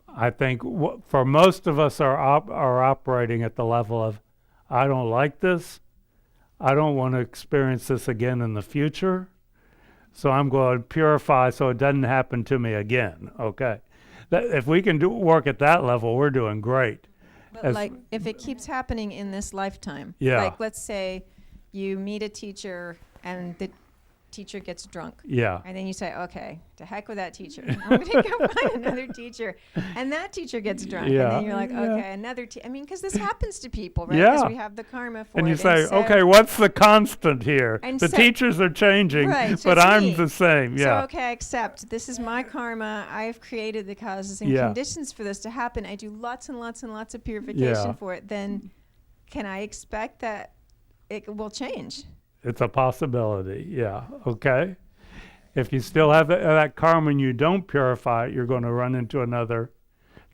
Speaker 3: I think for most of us are operating at the level of, I don't like this, I don't want to experience this again in the future, so I'm going to purify so it doesn't happen to me again, okay? If we can work at that level, we're doing great.
Speaker 7: But like, if it keeps happening in this lifetime, like let's say you meet a teacher and the teacher gets drunk.
Speaker 3: Yeah.
Speaker 7: And then you say, okay, to heck with that teacher. I'm going to go find another teacher. And that teacher gets drunk.
Speaker 3: Yeah.
Speaker 7: And then you're like, okay, another I mean, because this happens to people, right? Because we have the karma for it.
Speaker 3: And you say, okay, what's the constant here?
Speaker 7: And
Speaker 3: The
Speaker 7: so-
Speaker 3: teachers are changing,
Speaker 7: Right, so
Speaker 3: but
Speaker 7: it's
Speaker 3: I'm
Speaker 7: me.
Speaker 3: the same.
Speaker 7: So,
Speaker 3: Yeah.
Speaker 7: okay, I accept. This is my karma. I've created the causes and
Speaker 3: Yeah.
Speaker 7: conditions for this to happen. I do lots and lots and lots of purification
Speaker 3: Yeah.
Speaker 7: for it. Then can I expect that it will change?
Speaker 3: It's a possibility. Yeah. Okay. If you still have that karma and you don't purify it, you're going to run into another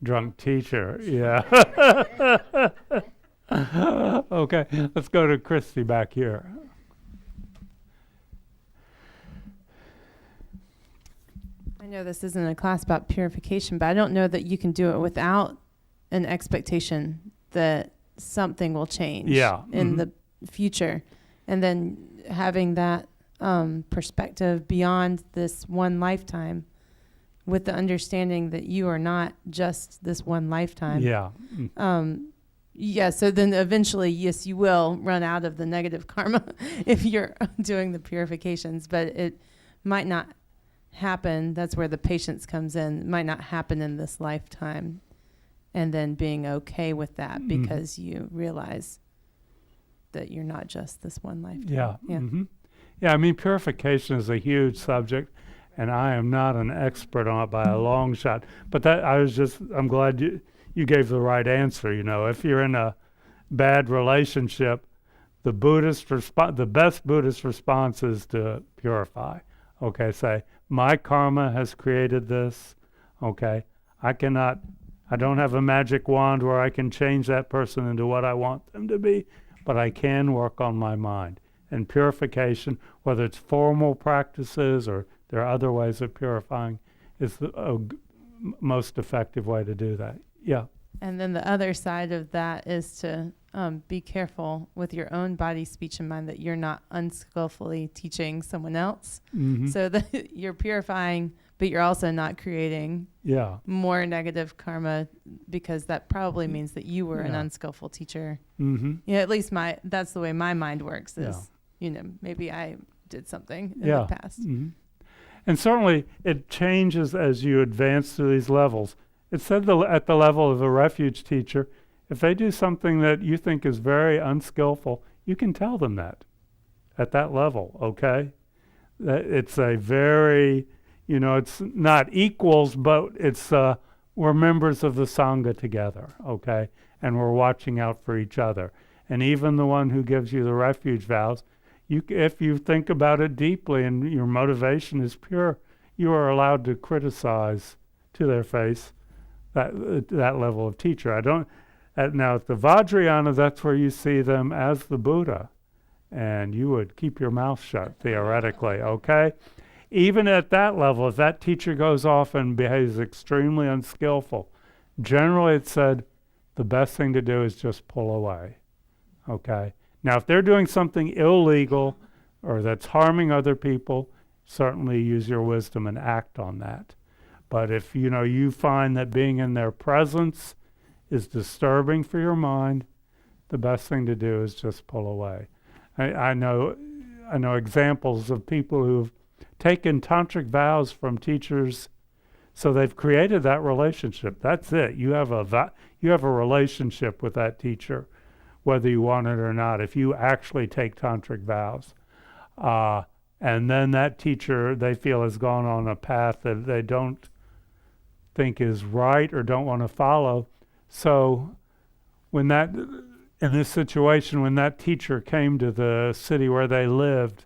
Speaker 3: drunk teacher. Yeah. Okay. Let's go to Christy back here.
Speaker 4: I know this isn't a class about purification, but I don't know that you can do it without an expectation that something will change in the future. And then having that perspective beyond this one lifetime with the understanding that you are not just this one lifetime.
Speaker 3: Yeah.
Speaker 4: So then eventually, yes, you will run out of the negative karma if you're doing the purifications, but it might not happen. That's where the patience comes in. It might not happen in this lifetime. And then being okay with that because you realize that you're not just this one lifetime.
Speaker 3: Yeah.
Speaker 4: Yeah.
Speaker 3: Mm-hmm. Yeah, I mean, purification is a huge subject, and I am not an expert on it by a long shot. But I'm glad you gave the right answer. You know, if you're in a bad relationship, the best Buddhist response is to purify. Okay, say, my karma has created this. Okay, I don't have a magic wand where I can change that person into what I want them to be, but I can work on my mind. And purification, whether it's formal practices or there are other ways of purifying, is the most effective way to do that. Yeah.
Speaker 4: And then the other side of that is to be careful with your own body, speech, and mind that you're not unskillfully teaching someone else.
Speaker 3: Mm-hmm.
Speaker 4: So that you're purifying, but you're also not creating more negative karma, because that probably means that you were an unskillful teacher.
Speaker 3: Mm-hmm.
Speaker 4: Yeah, at least that's the way my mind works is, maybe I did something in the past.
Speaker 3: Mm-hmm. And certainly it changes as you advance through these levels. It said at the level of a refuge teacher, if they do something that you think is very unskillful, you can tell them that at that level, okay? It's a very, it's not equals, but it's we're members of the Sangha together, okay? And we're watching out for each other. And even the one who gives you the refuge vows, if you think about it deeply and your motivation is pure, you are allowed to criticize to their face that level of teacher. Now at the Vajrayana, that's where you see them as the Buddha, and you would keep your mouth shut theoretically, okay? Even at that level, if that teacher goes off and behaves extremely unskillful, generally it's said the best thing to do is just pull away, okay? Now if they're doing something illegal or that's harming other people, certainly use your wisdom and act on that. But if you find that being in their presence is disturbing for your mind, the best thing to do is just pull away. I know examples of people who've taken tantric vows from teachers, so they've created that relationship. That's it. You have a relationship with that teacher, whether you want it or not. If you actually take tantric vows, and then that teacher they feel has gone on a path that they don't think is right or don't want to follow. So in this situation, when that teacher came to the city where they lived,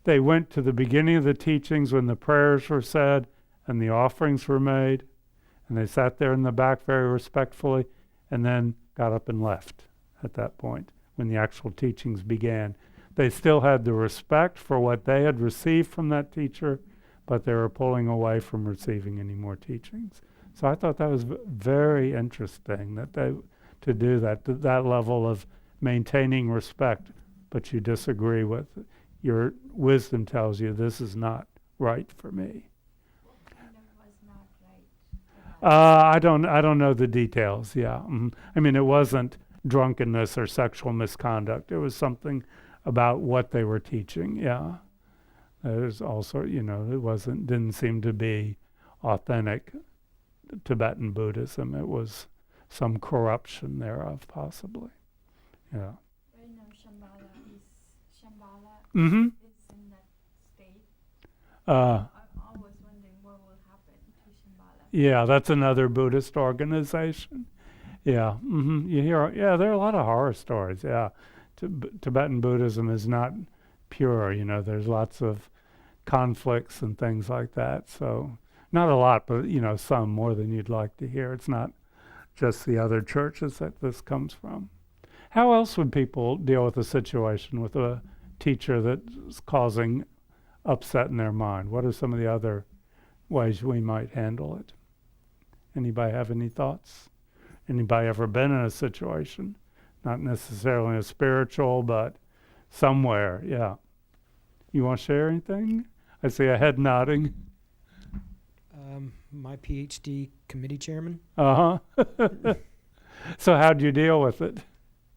Speaker 3: they went to the beginning of the teachings when the prayers were said and the offerings were made, and they sat there in the back very respectfully, and then got up and left at that point when the actual teachings began. They still had the respect for what they had received from that teacher, but they were pulling away from receiving any more teachings. So I thought that was very interesting that they to do that, to that level of maintaining respect, but you disagree with your wisdom tells you this is not right for me.
Speaker 5: What kind of was not right?
Speaker 3: I don't know the details. Yeah, I mean it wasn't drunkenness or sexual misconduct. It was something about what they were teaching. Yeah, there's also it didn't seem to be authentic Tibetan Buddhism. It was some corruption thereof, possibly. Yeah.
Speaker 5: Right now, Shambhala
Speaker 3: Mm-hmm.
Speaker 5: is in that state.
Speaker 3: Uh,
Speaker 5: I'm always wondering what will happen to Shambhala.
Speaker 3: yeah, that's another Buddhist organization. Yeah. You hear? Yeah, there are a lot of horror stories. Yeah, Tibetan Buddhism is not pure. There's lots of conflicts and things like that. So not a lot, but some more than you'd like to hear. It's not just the other churches that this comes from. How else would people deal with a situation with a teacher that's causing upset in their mind? What are some of the other ways we might handle it? Anybody have any thoughts? Anybody ever been in a situation? Not necessarily a spiritual, but somewhere, yeah. You want to share anything? I see a head nodding.
Speaker 8: My PhD committee chairman.
Speaker 3: Uh-huh. So how'd you deal with it?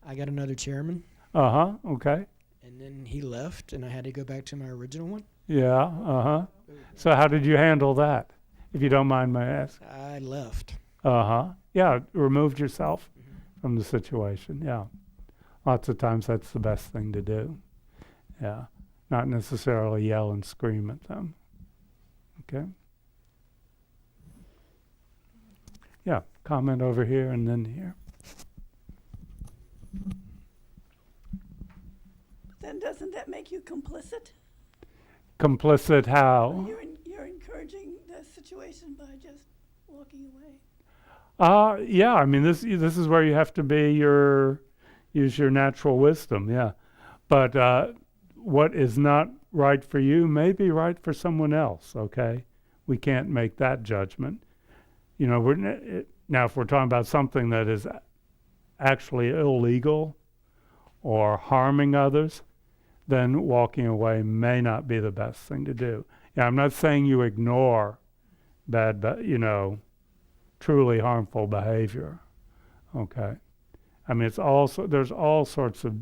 Speaker 8: I got another chairman,
Speaker 3: Uh-huh, okay.
Speaker 8: and then he left, and I had to go back to my original one.
Speaker 3: Yeah, uh-huh. So how did you handle that, if you don't mind my asking?
Speaker 8: I left.
Speaker 3: Uh-huh. Yeah, removed yourself from the situation, yeah. Lots of times that's the best thing to do. Yeah, not necessarily yell and scream at them. Okay? Yeah, comment over here and then here.
Speaker 9: Then doesn't that make you complicit?
Speaker 3: Complicit how?
Speaker 9: You're encouraging the situation by just walking away.
Speaker 3: Yeah, I mean this is where you have to use your natural wisdom, yeah. But what is not right for you may be right for someone else, okay? We can't make that judgment. Now if we're talking about something that is actually illegal or harming others, then walking away may not be the best thing to do. Yeah, I'm not saying you ignore bad, truly harmful behavior. Okay, I mean there's all sorts of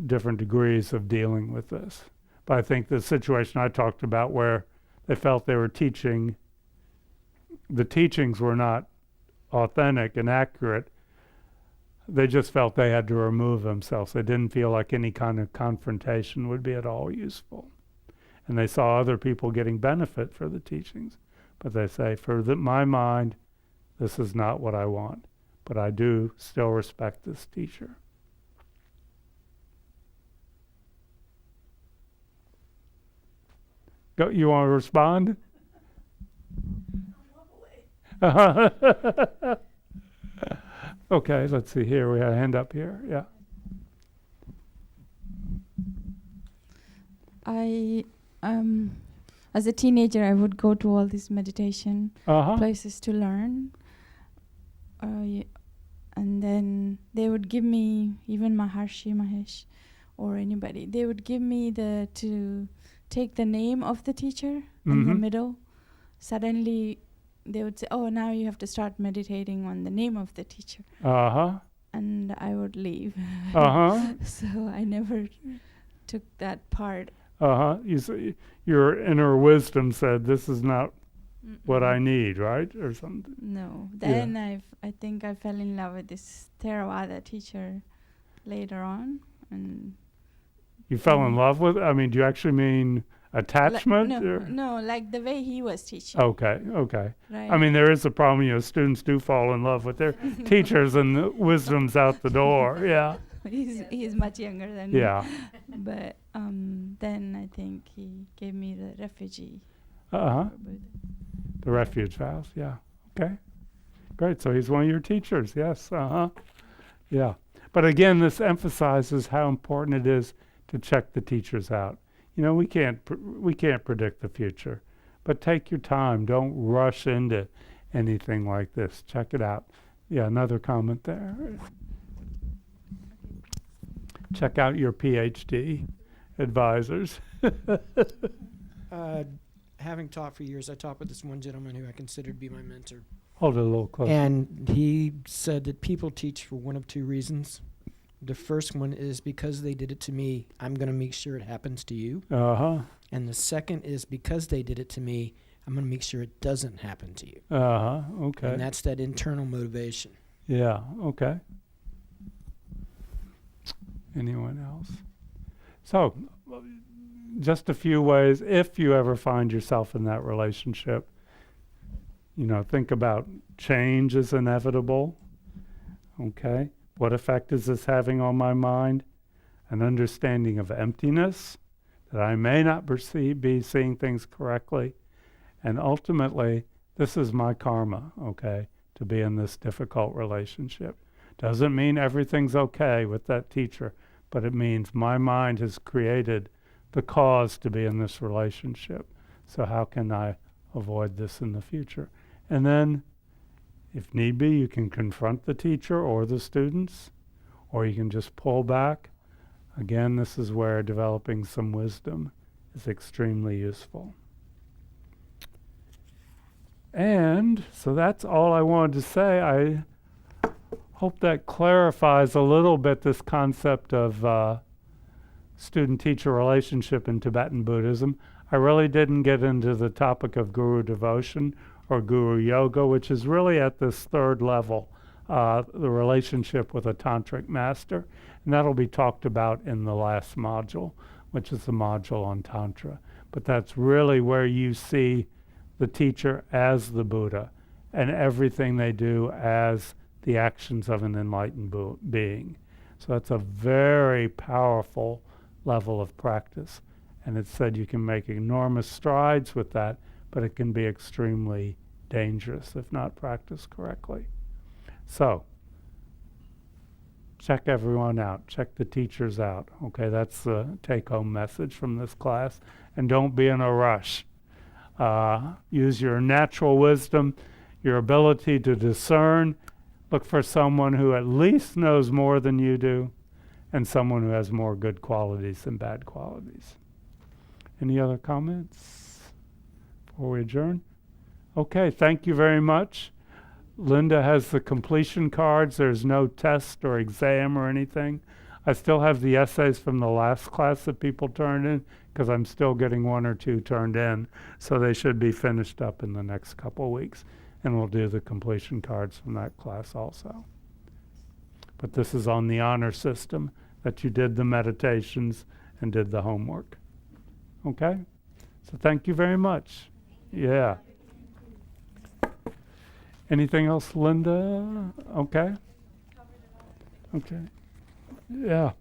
Speaker 3: different degrees of dealing with this. But I think the situation I talked about where they felt they were teaching, the teachings were not authentic and accurate. They just felt they had to remove themselves. They didn't feel like any kind of confrontation would be at all useful. And they saw other people getting benefit for the teachings. But they say, my mind, this is not what I want. But I do still respect this teacher. Go, you want to respond? Okay, let's see here. We have a hand up here. Yeah.
Speaker 5: As a teenager, I would go to all these meditation
Speaker 3: Uh-huh.
Speaker 5: places to learn. And then they would give me, even Maharshi Mahesh or anybody, they would give me to take the name of the teacher in the middle suddenly they would say, "Oh, now you have to start meditating on the name of the teacher,"
Speaker 3: Uh-huh.
Speaker 5: and I would leave.
Speaker 3: Uh-huh.
Speaker 5: So I never took that part.
Speaker 3: Uh-huh. Your inner wisdom said, this is not what I need, right? Or something.
Speaker 5: No.
Speaker 3: Yeah.
Speaker 5: Then I think I fell in love with this Theravada teacher later on, and
Speaker 3: You fell in love with, I mean, do you actually mean attachment?
Speaker 5: no, like the way he was teaching.
Speaker 3: Okay, okay.
Speaker 5: Right.
Speaker 3: I mean, there is a problem, students do fall in love with their teachers and the wisdom's out the door, yeah.
Speaker 5: He's much younger than
Speaker 3: Yeah.
Speaker 5: me. But then I think he gave me the refugee.
Speaker 3: Uh-huh.
Speaker 5: for Buddha.
Speaker 3: The refuge vows, yeah. Okay. Great, so he's one of your teachers, yes, uh-huh. Yeah. But again, this emphasizes how important it is to check the teachers out. We can't predict the future, but take your time. Don't rush into anything like this. Check it out. Yeah, another comment there. Check out your PhD advisors.
Speaker 8: Having taught for years, I taught with this one gentleman who I considered to be my mentor.
Speaker 3: Hold it a little closer.
Speaker 8: And he said that people teach for one of two reasons. The first one is because they did it to me, I'm going to make sure it happens to you.
Speaker 3: Uh-huh.
Speaker 8: And the second is because they did it to me, I'm going to make sure it doesn't happen to you.
Speaker 3: Uh-huh, okay.
Speaker 8: And that's that internal motivation.
Speaker 3: Yeah, okay. Anyone else? So, just a few ways, if you ever find yourself in that relationship, think about change is inevitable. Okay. What effect is this having on my mind? An understanding of emptiness, that I may not be seeing things correctly. And ultimately, this is my karma, okay, to be in this difficult relationship. Doesn't mean everything's okay with that teacher, but it means my mind has created the cause to be in this relationship. So how can I avoid this in the future? And then, if need be, you can confront the teacher or the students, or you can just pull back. Again, this is where developing some wisdom is extremely useful. And so that's all I wanted to say. I hope that clarifies a little bit this concept of student-teacher relationship in Tibetan Buddhism. I really didn't get into the topic of guru devotion or guru yoga, which is really at this third level, the relationship with a tantric master. And that'll be talked about in the last module, which is the module on Tantra. But that's really where you see the teacher as the Buddha and everything they do as the actions of an enlightened being. So that's a very powerful level of practice. And it's said you can make enormous strides with that, but it can be extremely dangerous if not practiced correctly. So, check everyone out. Check the teachers out. Okay, that's the take-home message from this class. And don't be in a rush. Use your natural wisdom, your ability to discern. Look for someone who at least knows more than you do, and someone who has more good qualities than bad qualities. Any other comments before we adjourn? Okay, thank you very much. Linda has the completion cards. There's no test or exam or anything. I still have the essays from the last class that people turned in because I'm still getting one or two turned in. So they should be finished up in the next couple of weeks. And we'll do the completion cards from that class also. But this is on the honor system that you did the meditations and did the homework. Okay? So thank you very much. Yeah. Anything else, Linda? Okay. Okay. Yeah.